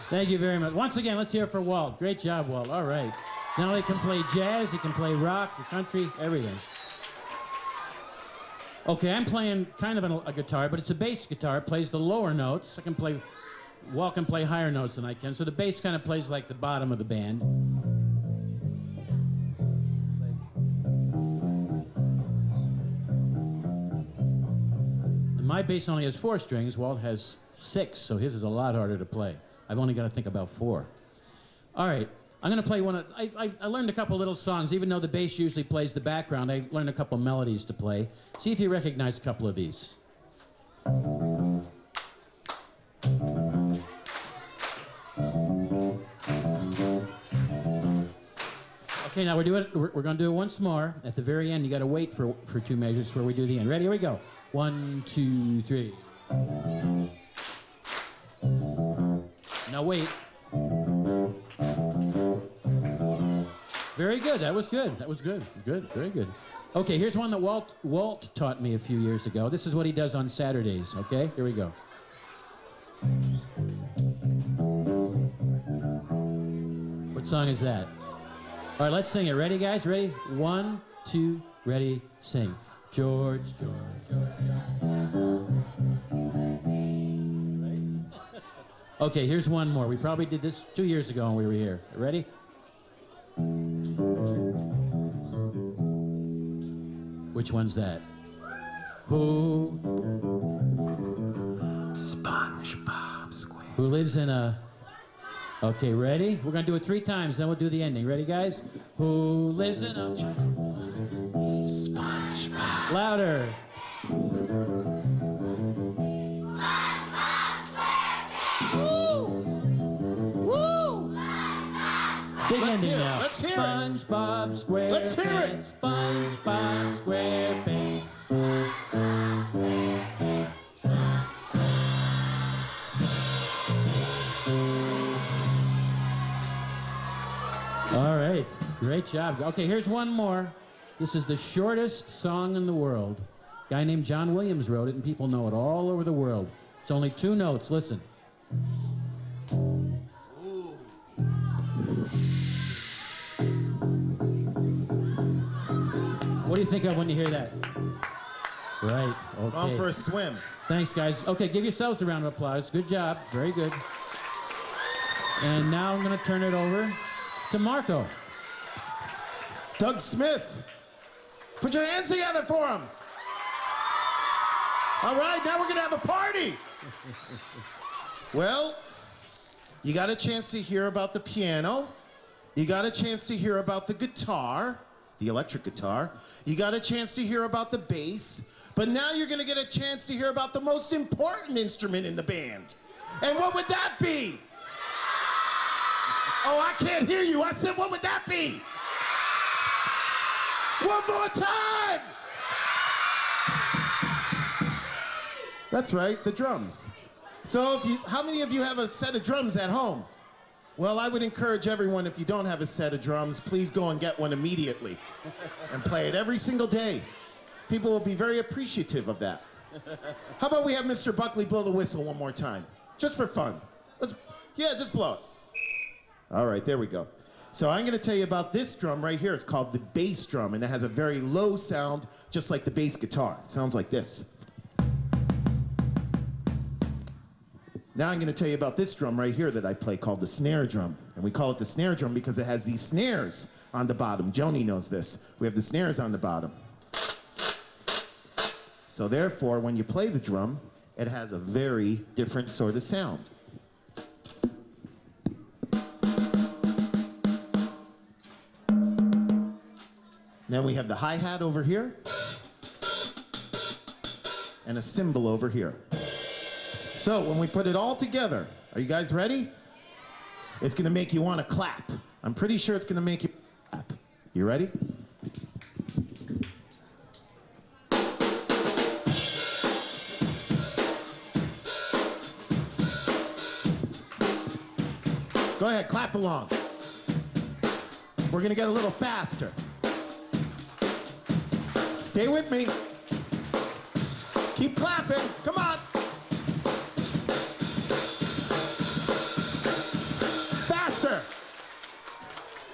Thank you very much. Once again, let's hear it for Walt. Great job, Walt. All right. Now he can play jazz, he can play rock, the country, everything. Okay, I'm playing kind of a guitar, but it's a bass guitar. It plays the lower notes. Walt can play higher notes than I can, so the bass kind of plays like the bottom of the band. And my bass only has 4 strings. Walt has 6, so his is a lot harder to play. I've only got to think about 4. All right. I'm going to play one. I learned a couple little songs. Even though the bass usually plays the background, I learned a couple melodies to play. See if you recognize a couple of these. Okay, now we're going to do it once more. At the very end, you got to wait for 2 measures before we do the end. Ready? Here we go. 1, 2, 3. Now wait. Very good. That was good. That was good. Good. Very good. Okay, here's one that Walt taught me a few years ago. This is what he does on Saturdays. Okay, here we go. What song is that? All right, let's sing it. Ready, guys? Ready? 1, 2, ready, sing. George, George, George. Okay, here's one more. We probably did this 2 years ago when we were here. Ready? Which one's that? Who? SpongeBob SquarePants. Who lives in a... Okay, ready? We're gonna do it 3 times, then we'll do the ending. Ready, guys? Who lives in a... SpongeBob. Louder. Big ending now. Let's hear it. SpongeBob SquarePants. Let's hear it. SpongeBob SquarePants. All right. Great job. Okay, here's one more. This is the shortest song in the world. A guy named John Williams wrote it, and people know it all over the world. It's only 2 notes. Listen. What do you think of when you hear that? Right, okay. Going for a swim. Thanks, guys. Okay, give yourselves a round of applause. Good job, very good. And now I'm gonna turn it over to Marko. Doug Smith. Put your hands together for him. All right, now we're gonna have a party. Well, you got a chance to hear about the piano. You got a chance to hear about the guitar, the electric guitar. You got a chance to hear about the bass. But now you're gonna get a chance to hear about the most important instrument in the band. And what would that be? Oh, I can't hear you. I said, what would that be? One more time! That's right, the drums. So how many of you have a set of drums at home? Well, I would encourage everyone, if you don't have a set of drums, please go and get one immediately and play it every single day. People will be very appreciative of that. How about we have Mr. Buckley blow the whistle one more time? Just for fun. Yeah, just blow it. All right, there we go. So I'm gonna tell you about this drum right here. It's called the bass drum, and it has a very low sound, just like the bass guitar. It sounds like this. Now I'm going to tell you about this drum right here that I play called the snare drum. And we call it the snare drum because it has these snares on the bottom. Joni knows this. We have the snares on the bottom. So therefore, when you play the drum, it has a very different sort of sound. Then we have the hi-hat over here and a cymbal over here. So when we put it all together, are you guys ready? It's gonna make you wanna clap. I'm pretty sure it's gonna make you clap. You ready? Go ahead, clap along. We're gonna get a little faster. Stay with me. Keep clapping, come on.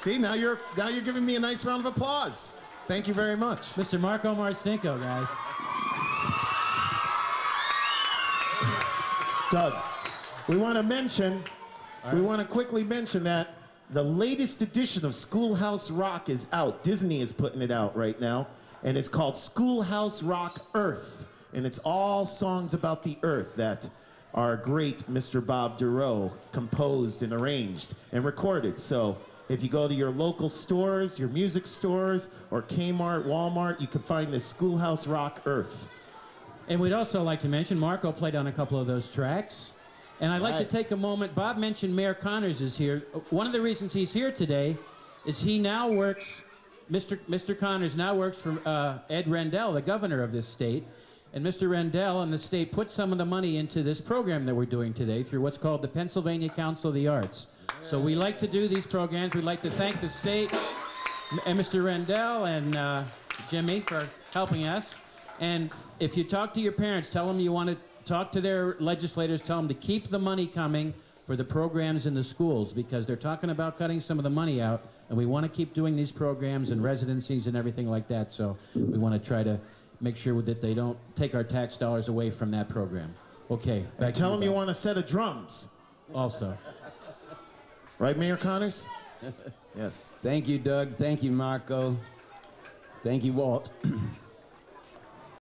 See, now you're giving me a nice round of applause. Thank you very much. Mr. Marko Marcinko, guys. Doug, we want to quickly mention that the latest edition of Schoolhouse Rock is out. Disney is putting it out right now, and it's called Schoolhouse Rock Earth, and it's all songs about the earth that our great Mr. Bob Dorough composed and arranged and recorded. So if you go to your local stores, your music stores, or Kmart, Walmart, you can find this Schoolhouse Rock Earth. And we'd also like to mention, Marko played on a couple of those tracks. And I'd like to take a moment, Bob mentioned Mayor Connors is here. One of the reasons he's here today is he now works, Mr. Connors now works for Ed Rendell, the governor of this state. And Mr. Rendell and the state put some of the money into this program that we're doing today through what's called the Pennsylvania Council of the Arts. So we like to do these programs. We'd like to thank the state and Mr. Rendell and Jimmy for helping us. And if you talk to your parents, tell them you want to talk to their legislators, tell them to keep the money coming for the programs in the schools, because they're talking about cutting some of the money out, and we want to keep doing these programs and residencies and everything like that. So we want to try to make sure that they don't take our tax dollars away from that program. Okay. And tell them you want a set of drums. Also. Right, Mayor Connors? Yes. Thank you, Doug. Thank you, Marko. Thank you, Walt.